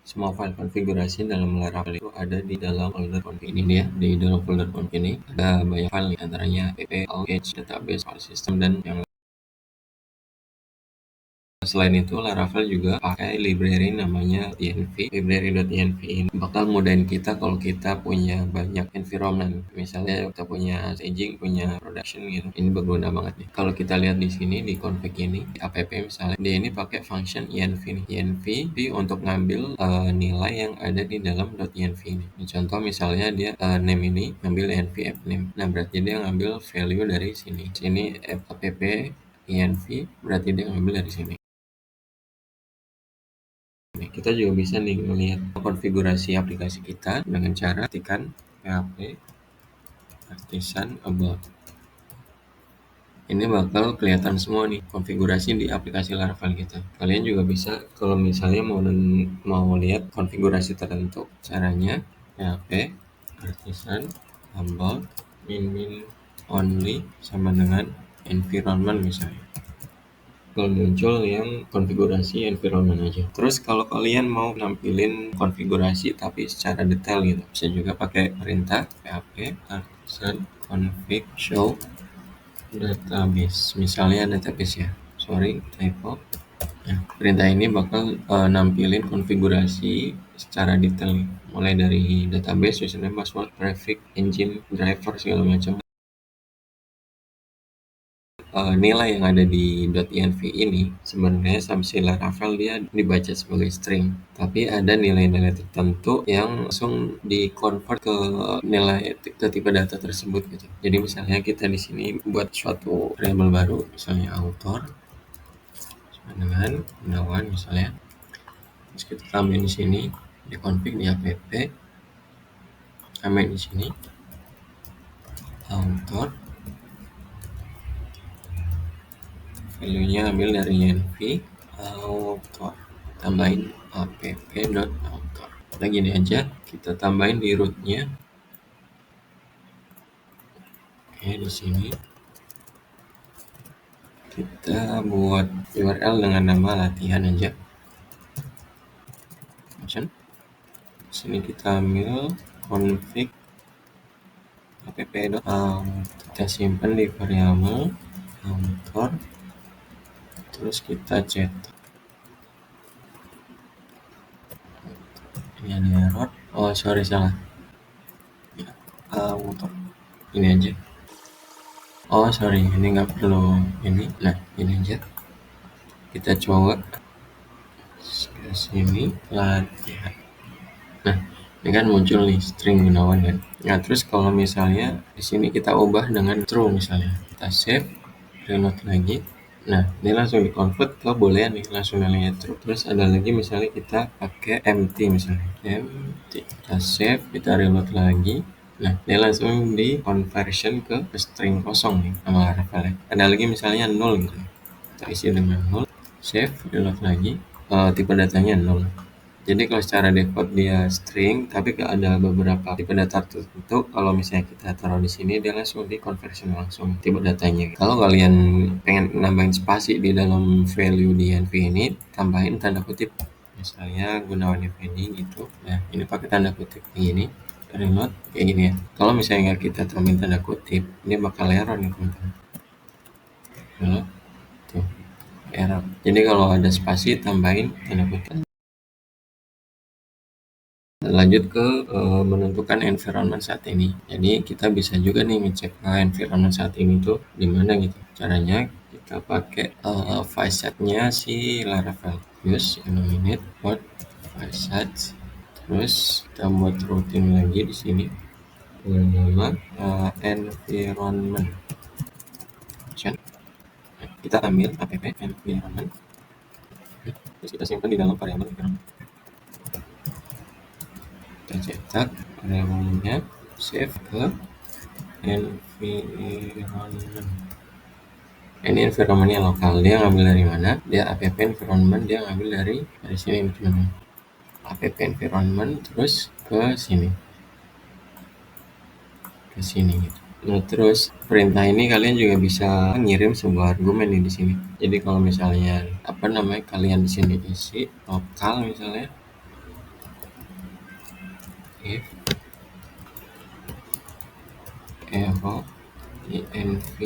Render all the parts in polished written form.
Semua file konfigurasi dalam Laravel itu ada di dalam folder config. Ini dia, di dalam folder config ini ada banyak file, antaranya app, output, database, file system, dan yang lain. Selain itu, Laravel juga pakai library namanya env. Library.env ini bakal mudahin kita kalau kita punya banyak environment. Misalnya kita punya staging, punya production gitu. Ini berguna banget nih. Kalau kita lihat di sini di config ini, di app misalnya, dia ini pakai function env nih. Env untuk ngambil nilai yang ada di dalam .env ini. Contoh misalnya dia name ini ngambil env app name. Nah, berarti dia ngambil value dari sini. Sini app env berarti dia ngambil dari sini. Kita juga bisa nih melihat konfigurasi aplikasi kita dengan cara ketikkan php artisan about. Ini bakal kelihatan semua nih konfigurasi di aplikasi Laravel kita. Kalian juga bisa kalau misalnya mau lihat konfigurasi tertentu, caranya php artisan about min only sama dengan environment misalnya. Kalau muncul yang konfigurasi environment aja. Terus kalau kalian mau nampilin konfigurasi tapi secara detail gitu, bisa juga pakai perintah php artisan config show database. Misalnya database ya. Sorry, typo. Nah, perintah ini bakal nampilin konfigurasi secara detail nih. Mulai dari database, username, password, traffic, engine, driver, segala macam. Nilai yang ada di .env ini sebenarnya si Laravel dia dibaca sebagai string, tapi ada nilai-nilai tertentu yang langsung di-convert ke nilai ke tipe data tersebut gitu. Jadi misalnya kita di sini buat suatu variable baru, misalnya author sama dengan Gunawan misalnya. Terus kita tambahin di sini di config di app, tambahin di sini author, value-nya ambil dari env author, tambahin app.author. Nah, gini aja, kita tambahin di root-nya. Oke, di sini kita buat URL dengan nama latihan aja. Di sini kita ambil config app.author, kita simpan di variabel author, terus kita cetak. Ini ada error. Oh, sorry, salah. Ya, author. Ini aja. Oh, sorry, ini nggak perlu ini. Nah, ini aja. Kita coba ke sini latihan. Nah, ini kan muncul nih string Gunawan kan. Nah, terus kalau misalnya di sini kita ubah dengan true misalnya, kita save, reload lagi. Nah, ini langsung di-convert ke boolean nih, langsung nilainya true. Terus ada lagi misalnya kita pakai empty misalnya, empty. Kita save, kita reload lagi. Nah, dia langsung di-conversion ke string kosong nih sama Laravel. Ada lagi misalnya 0 gitu. Kita isi dengan 0, save, reload lagi. Tipe datanya 0. Jadi kalau secara default dia string, tapi ada beberapa tipe data tertentu. Kalau misalnya kita taruh di sini, dia langsung di conversion langsung tipe datanya. Kalau kalian pengen nambahin spasi di dalam value di env ini, tambahin tanda kutip. Misalnya Gunawan Effendi gitu. Nah, ini pakai tanda kutip ini. Reload kayak gini ya. Kalau misalnya kita tambahin tanda kutip, ini bakal error nih teman-teman. Reload. Tuh, error. Jadi kalau ada spasi, tambahin tanda kutip. Lanjut ke menentukan environment saat ini. Jadi kita bisa juga nih ngecek environment saat ini tuh di mana gitu. Caranya kita pakai facet-nya si Laravel. Use nominate port facet. Terus kita buat routing lagi di sini. Nama environment. Kita ambil app environment. Terus kita simpan di dalam variabel environment. Kita cetak variabelnya, save ke environment. Ini environmentnya lokal, dia ngambil dari mana? Dia app environment, dia ngambil dari sini teman-teman. App environment terus ke sini, gitu. Nah, terus perintah ini kalian juga bisa ngirim sebuah argumen nih di sini. Jadi kalau misalnya kalian di sini isi lokal misalnya if echo env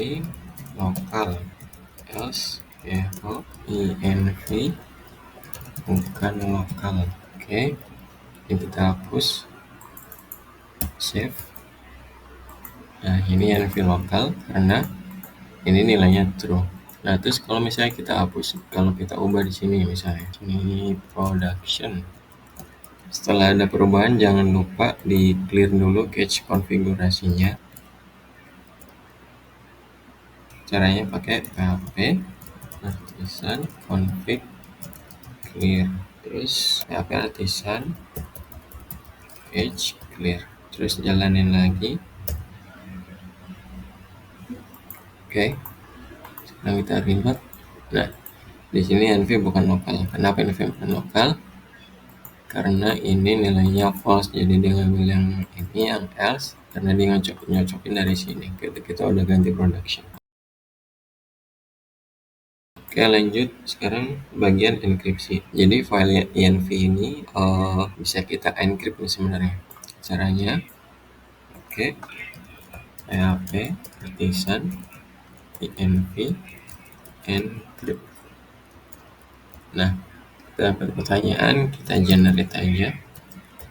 lokal, else echo env bukan lokal. Oke, ini kita hapus, save. Nah, ini env lokal karena ini nilainya true. Nah, terus kalau misalnya kita hapus, kalau kita ubah di sini misalnya, ini production. Setelah ada perubahan, jangan lupa di clear dulu cache konfigurasinya. Caranya pakai php artisan config clear, terus php artisan cache clear, terus jalanin lagi. Oke, sekarang kita reload. Nah, di sini env bukan lokal. Kenapa env bukan lokal? Karena ini nilainya false, jadi dia ngambil yang ini, yang else, karena dia nyocokin dari sini. Kita udah ganti production. Oke, lanjut sekarang bagian enkripsi. Jadi file env ini bisa kita encrypt sebenarnya. Caranya, oke, php artisan env encrypt. Nah, kita dapat pertanyaan, kita generate aja.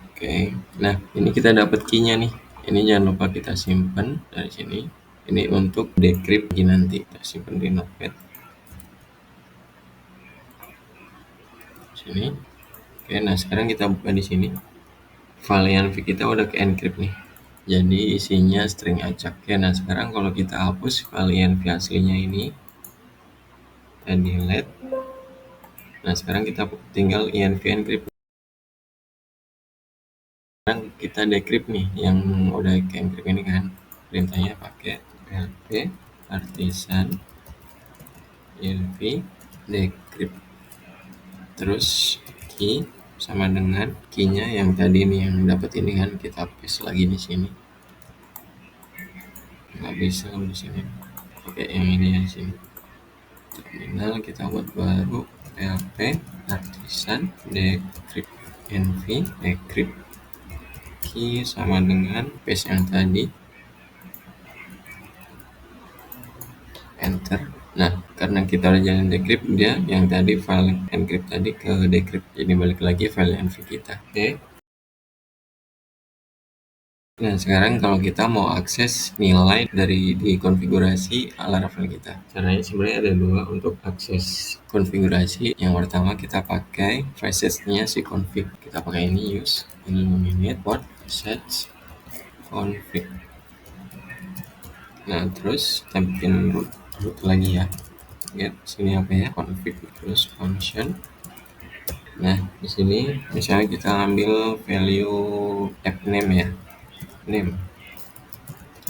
Oke, nah ini kita dapat key-nya nih. Ini jangan lupa kita simpan dari sini. Ini untuk decrypt nanti, kita simpan di notepad. Sini. Oke, nah sekarang kita buka di sini. File env kita udah ke encrypt nih. Jadi isinya string acak. Oke, nah sekarang kalau kita hapus file env aslinya ini, kita delete. Nah sekarang kita tinggal env encrypt. Sekarang kita decrypt nih yang udah ke encrypt ini kan. Perintahnya pakai php artisan env decrypt. Terus key sama dengan key-nya yang tadi nih, yang dapat ini kan, kita paste lagi di sini. Nggak bisa di sini. Oke, yang ini ya di sini. Terminal kita buat baru php artisan decrypt env decrypt, key sama dengan paste yang tadi, enter. Nah, karena kita udah jalan decrypt, dia yang tadi file encrypt tadi ke decrypt, jadi balik lagi file env kita. Oke. Nah, sekarang kalau kita mau akses nilai dari di konfigurasi Laravel kita, caranya sebenarnya ada dua untuk akses konfigurasi. Yang pertama kita pakai facets-nya si config. Kita pakai ini use illuminate port sets config. Nah, terus kita bikin root lagi ya. Lihat sini apa ya, config terus function. Nah, di sini misalnya kita ambil value app name ya, name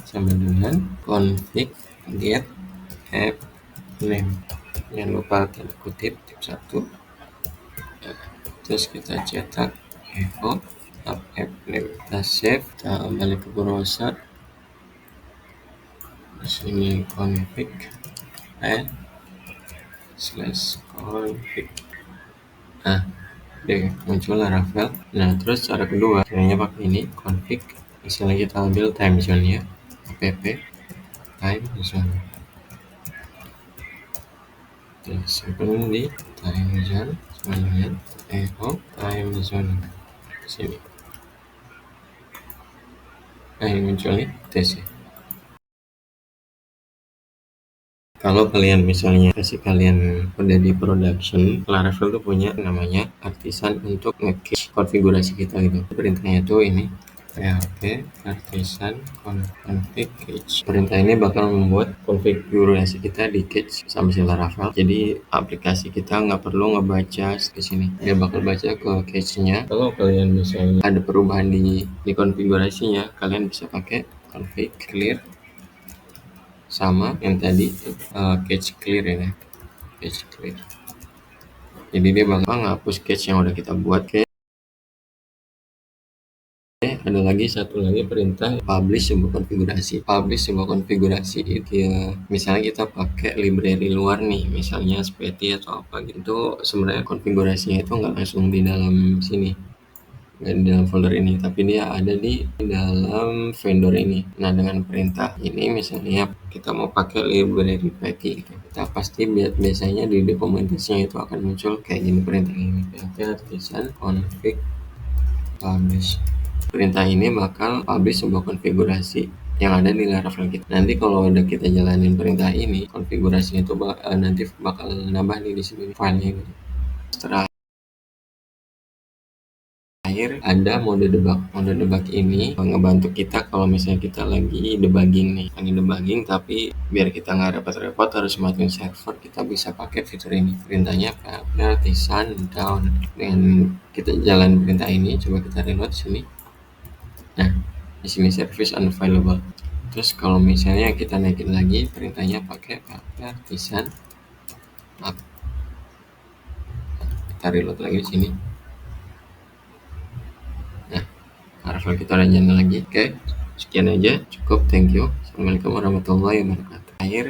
sama dengan config get app name. Jangan lupa tanda kutip tip 1. Terus kita cetak echo app name. Kita save, kita balik ke browser. Di sini config add /config. Nah, deh muncul Laravel. Nah, terus cara kedua caranya pakai ini config. Misalnya kita ambil time zone nya, app time zone. Kita simpan di time zone sama dengan echo time zone sini. Nah, ini muncul nih tes ya. Kalau kalian misalnya kasih kalian udah di production, Laravel tuh punya namanya artisan untuk nge-cache konfigurasi kita gitu. Perintahnya tuh ini php artisan config cache. Perintah ini bakal membuat konfigurasi kita di cache sama si Laravel. Jadi aplikasi kita nggak perlu ngebaca ke sini. Dia bakal baca ke cache-nya. Kalau kalian misalnya ada perubahan di konfigurasinya, kalian bisa pakai config clear sama yang tadi cache clear ya, cache clear. Jadi dia bakal ngapus cache yang udah kita buat. Ada lagi satu lagi perintah publish sebuah konfigurasi. Publish sebuah konfigurasi itu ya, misalnya kita pakai library luar nih, misalnya Speti atau apa gitu, sebenarnya konfigurasinya itu nggak langsung di dalam sini, nggak di dalam folder ini, tapi dia ada di dalam vendor ini. Nah, dengan perintah ini misalnya kita mau pakai library packing, kita pasti biasanya di dokumentasinya itu akan muncul kayak gini perintah ini, php artisan config publish. Perintah ini bakal publish sebuah konfigurasi yang ada di Laravel kita. Nanti kalau udah kita jalanin perintah ini, konfigurasinya itu nanti bakal nambah nih di sini filenya gitu. Setelah terakhir ada mode debug. Mode debug ini ngebantu kita kalau misalnya kita lagi debugging nih, lagi debugging tapi biar kita nggak repot-repot harus matiin server, kita bisa pakai fitur ini. Perintahnya php artisan down. Dengan kita jalan perintah ini, coba kita reload sini. Nah, di sini service unavailable. Terus kalau misalnya kita naikin lagi perintahnya pakai php artisan up. Kita reload lagi di sini. Nah, Laravel kita udah nyala lagi. Oke, sekian aja, cukup. Thank you. Assalamualaikum warahmatullahi wabarakatuh. Akhir